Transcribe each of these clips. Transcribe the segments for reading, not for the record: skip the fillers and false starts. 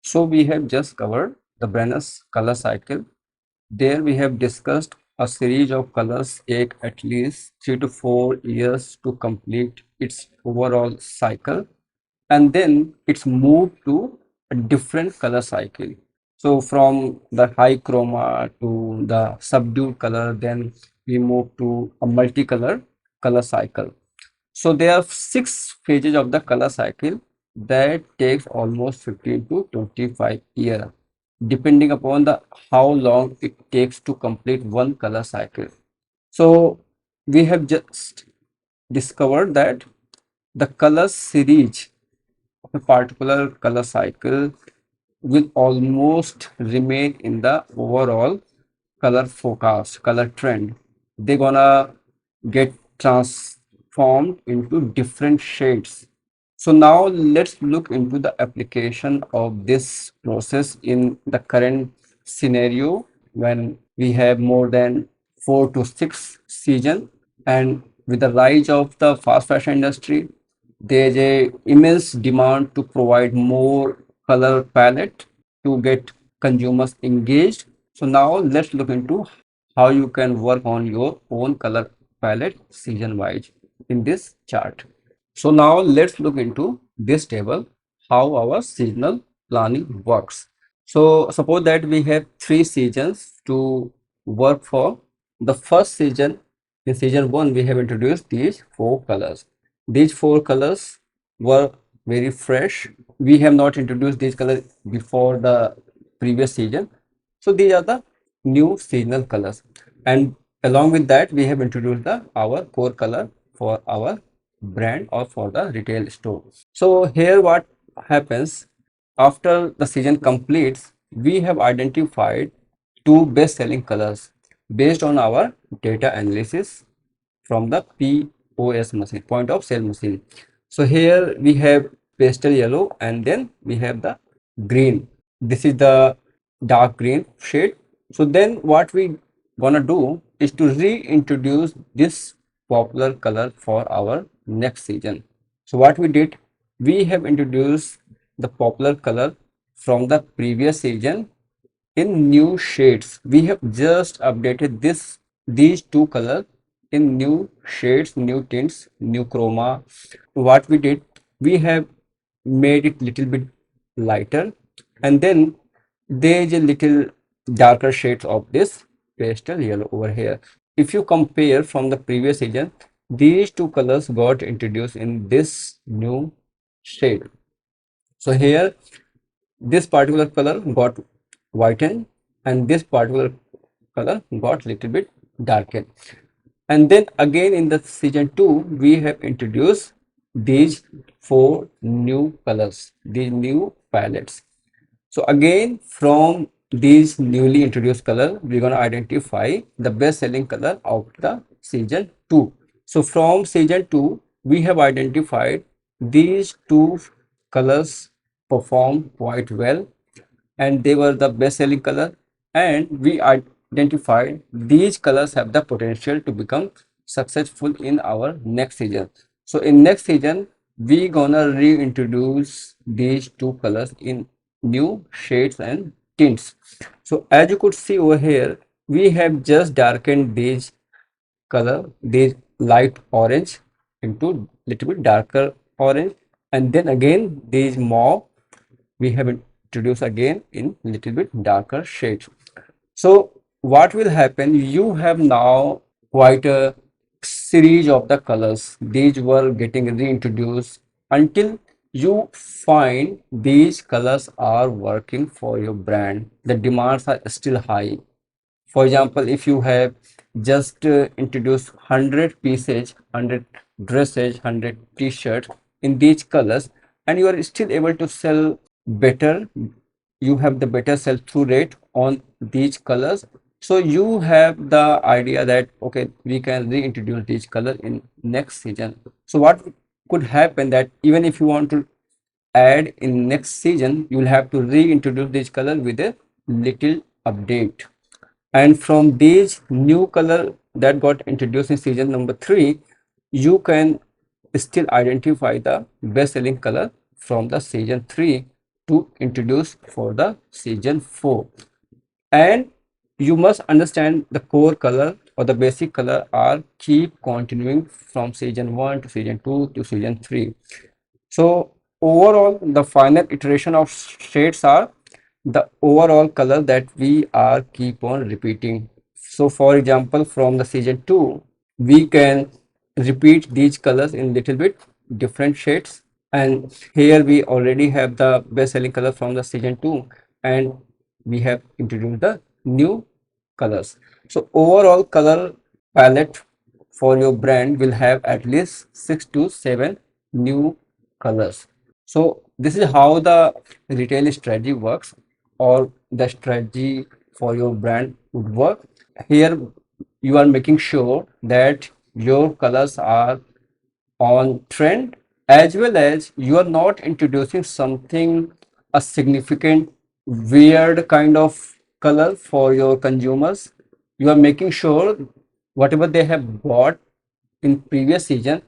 So we have just covered the Brenner's color cycle. There we have discussed a series of colors take at least 3 to 4 years to complete its overall cycle, and then it's moved to a different color cycle. So from the high chroma to the subdued color, then we move to a multicolor color cycle. So there are 6 phases of the color cycle that takes almost 15 to 25 years, depending upon the how long it takes to complete one color cycle. So we have just discovered that the color series of a particular color cycle will almost remain in the overall color forecast, color trend. They're gonna get transformed into different shades. So now let's look into the application of this process in the current scenario when we have more than 4 to 6 seasons, and with the rise of the fast fashion industry, there's a immense demand to provide more color palette to get consumers engaged. So now let's look into how you can work on your own color palette season wise in this chart. So now let's look into this table, how our seasonal planning works. So suppose that we have 3 seasons to work for. The first season, in season 1, we have introduced these 4 colors. These 4 colors were very fresh. We have not introduced these colors before the previous season. So these are the new seasonal colors. And along with that, we have introduced our core color for our brand or for the retail store. So here what happens after the season completes, we have identified 2 best-selling colors based on our data analysis from the POS machine, point of sale machine. So here we have pastel yellow and then we have the green. This is the dark green shade. So then what we gonna do is to reintroduce this popular color for our next season. So what we did, we have introduced the popular color from the previous season in new shades. We have just updated these 2 colors in new shades, new tints, new chroma. What we did, we have made it little bit lighter, and then there is a little darker shades of this pastel yellow over here. If you compare from the previous season, these 2 colors got introduced in this new shade. So here this particular color got whitened and this particular color got little bit darkened. And then again in the season 2 we have introduced these 4 new colors, these new palettes. So again from these newly introduced color, we're going to identify the best selling color of the season 2. So from season 2 we have identified these 2 colors perform quite well and they were the best selling color, and we identified these colors have the potential to become successful in our next season. So in next season we gonna reintroduce these 2 colors in new shades and tints. So as you could see over here, we have just darkened these color, these light orange into little bit darker orange, and then again these mauve we have introduced again in little bit darker shade. So what will happen, you have now quite a series of the colors. These were getting reintroduced until you find these colors are working for your brand. The demands are still high. For example, if you have just introduced 100 pieces, 100 dresses, 100 t-shirts in these colors, and you are still able to sell better, you have the better sell through rate on these colors. So you have the idea that okay, we can reintroduce these color in next season. So what could happen that even if you want to add in next season, you will have to reintroduce this color with a little update. And from these new color that got introduced in season number 3, you can still identify the best selling color from the season 3 to introduce for the season 4. And you must understand the core color or the basic color are keep continuing from season 1 to season 2 to season 3. So overall, the final iteration of shades are the overall color that we are keep on repeating. So for example, from the season 2, we can repeat these colors in little bit different shades. And here we already have the best selling color from the season 2, and we have introduced the new colors. So overall color palette for your brand will have at least 6 to 7 new colors. So this is how the retail strategy works, or the strategy for your brand would work. Here you are making sure that your colors are on trend, as well as you are not introducing something a significant weird kind of color for your consumers. You are making sure whatever they have bought in previous season,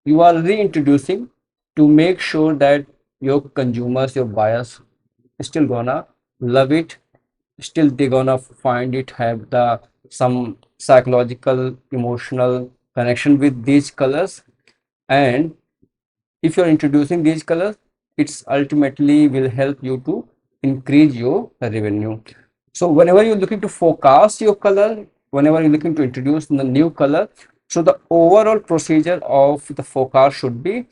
you are reintroducing to make sure that your consumers, your buyers still gonna love it, still they gonna find it have the some psychological emotional connection with these colors. And if you're introducing these colors, it's ultimately will help you to increase your revenue. So whenever you're looking to forecast your color, whenever you're looking to introduce the new color, so the overall procedure of the forecast should be,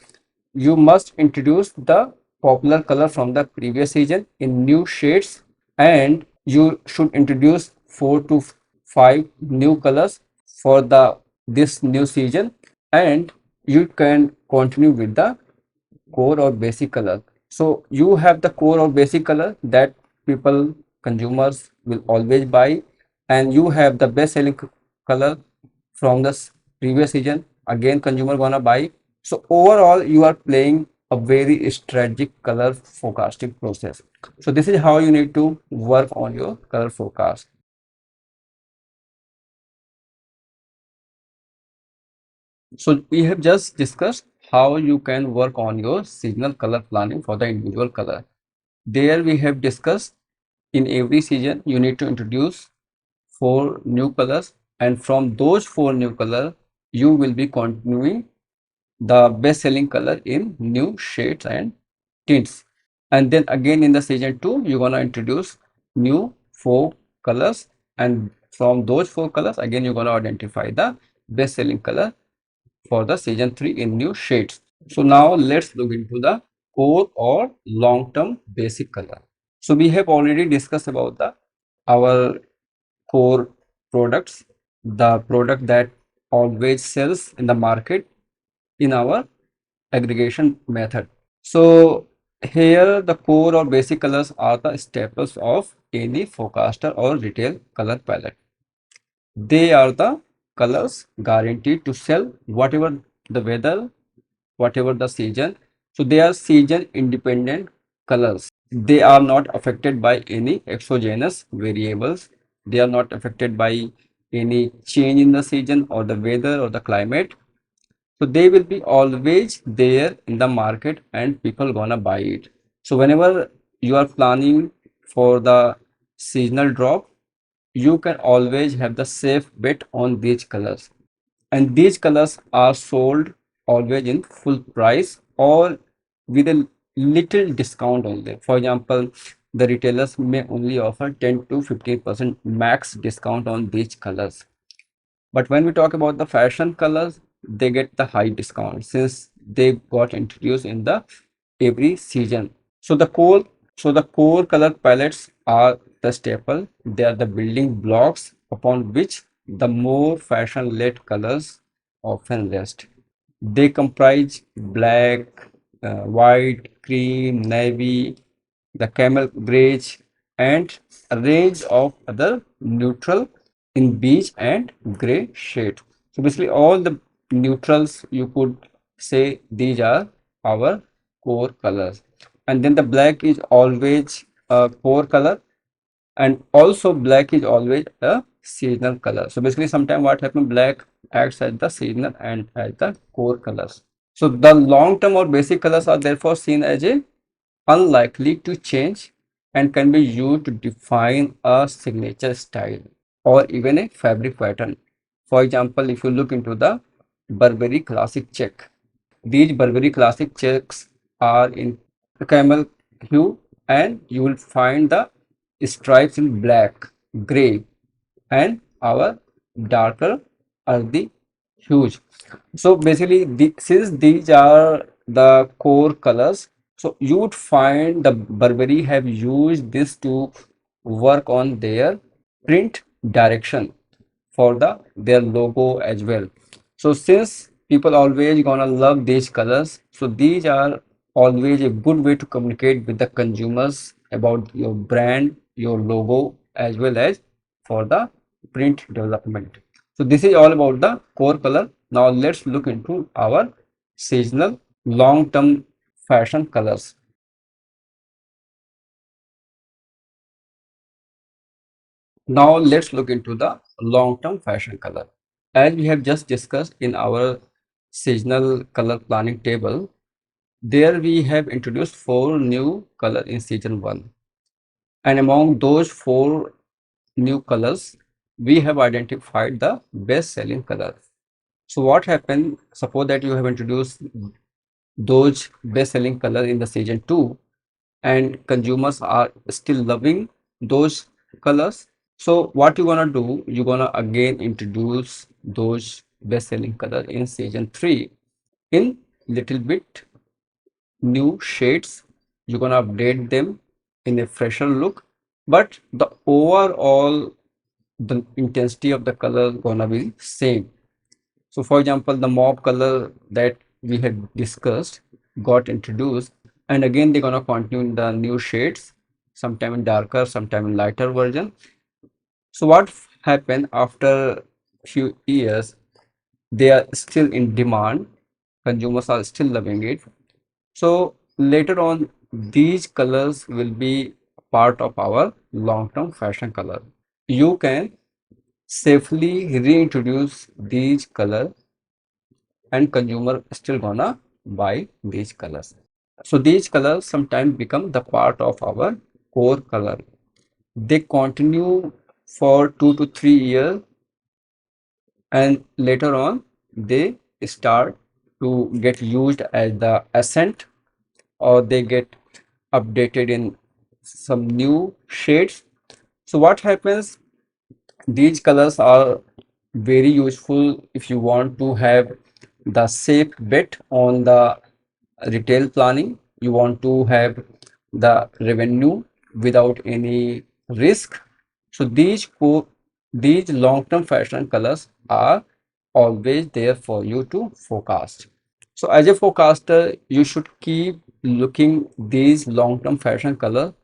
you must introduce the popular color from the previous season in new shades, and you should introduce 4 to 5 new colors for the this new season, and you can continue with the core or basic color. So you have the core or basic color that people, consumers will always buy, and you have the best selling color from the previous season. Again, consumer gonna buy. So overall, you are playing a very strategic color forecasting process. So this is how you need to work on your color forecast. So we have just discussed how you can work on your seasonal color planning for the individual color. There we have discussed in every season you need to introduce 4 new colors, and from those 4 new colors you will be continuing the best selling color in new shades and tints. And then again in the season 2 you're gonna introduce new 4 colors, and from those 4 colors again you're gonna identify the best selling color for the season 3 in new shades. So now let's look into the core or long-term basic color. So we have already discussed about the our core products, the product that always sells in the market in our aggregation method. So here the core or basic colors are the staples of any forecaster or retail color palette. They are the colors guaranteed to sell whatever the weather, whatever the season. So they are season independent colors. They are not affected by any exogenous variables. They are not affected by any change in the season or the weather or the climate. So they will be always there in the market and people gonna buy it. So whenever you are planning for the seasonal drop, you can always have the safe bet on these colors, and these colors are sold always in full price or with a little discount only. For example, the retailers may only offer 10 to 15% max discount on these colors. But when we talk about the fashion colors, they get the high discount since they got introduced in the every season. So the core color palettes are the staple. They are the building blocks upon which the more fashion-led colors often rest. They comprise black, white, cream, navy, the camel grayish, and a range of other neutral in beige and gray shade. So basically all the neutrals you could say these are our core colors. And then the black is always a core color, and also black is always a seasonal color. So basically sometimes what happens, black acts as the seasonal and as the core colors. So the long term or basic colors are therefore seen as a unlikely to change and can be used to define a signature style or even a fabric pattern. For example, if you look into the Burberry Classic check, these Burberry Classic checks are in camel hue, and you will find the stripes in black, gray, and our darker earthy hues. So basically, since these are the core colors, so you would find the Burberry have used this to work on their print direction for their logo as well. So since people always gonna love these colors, so these are always a good way to communicate with the consumers about your brand, your logo, as well as for the print development. So this is all about the core color. Now let's look into our seasonal long-term fashion colors. Now let's look into the long-term fashion color. As we have just discussed in our seasonal color planning table, there we have introduced four new color in season one. And among those four new colors, we have identified the best selling color. So what happened? Suppose that you have introduced those best selling color in the season two, and consumers are still loving those colors. So what you're gonna do, you're gonna again introduce those best selling color in season three in little bit new shades. You're gonna update them in a fresher look, but the overall the intensity of the color gonna be same. So for example, the mauve color that we had discussed got introduced, and again they're gonna continue in the new shades, sometime in darker, sometime in lighter version. So what happened after few years, they are still in demand, consumers are still loving it. So later on, these colors will be part of our long-term fashion color. You can safely reintroduce these colors and consumer still gonna buy these colors. So these colors sometimes become the part of our core color. They continue for 2 to 3 years, and later on they start to get used as the accent, or they get updated in some new shades. So what happens, these colors are very useful if you want to have the safe bet on the retail planning. You want to have the revenue without any risk. So these long-term fashion colors are always there for you to forecast. So as a forecaster, you should keep looking these long-term fashion color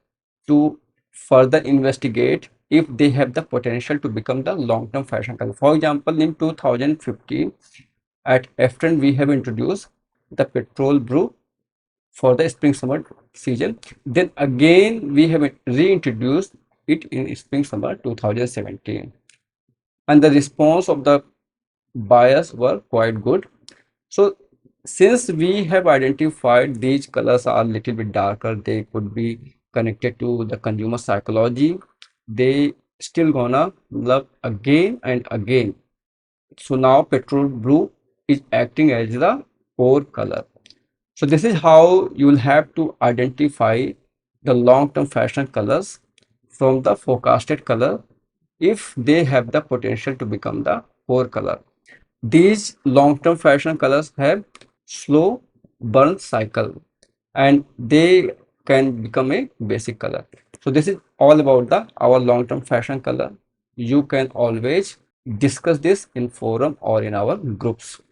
to further investigate if they have the potential to become the long-term fashion color. For example, in 2015 at Afton, we have introduced the petrol brew for the spring summer season. Then again, we have reintroduced it in spring summer 2017, and the response of the buyers were quite good. So since we have identified these colors are a little bit darker, they could be connected to the consumer psychology, they still gonna love again and again. So now petrol blue is acting as the core color. So this is how you will have to identify the long-term fashion colors from the forecasted color if they have the potential to become the core color. These long-term fashion colors have slow burn cycle, and they can become a basic color. So this is all about the our long-term fashion color. You can always discuss this in forum or in our groups.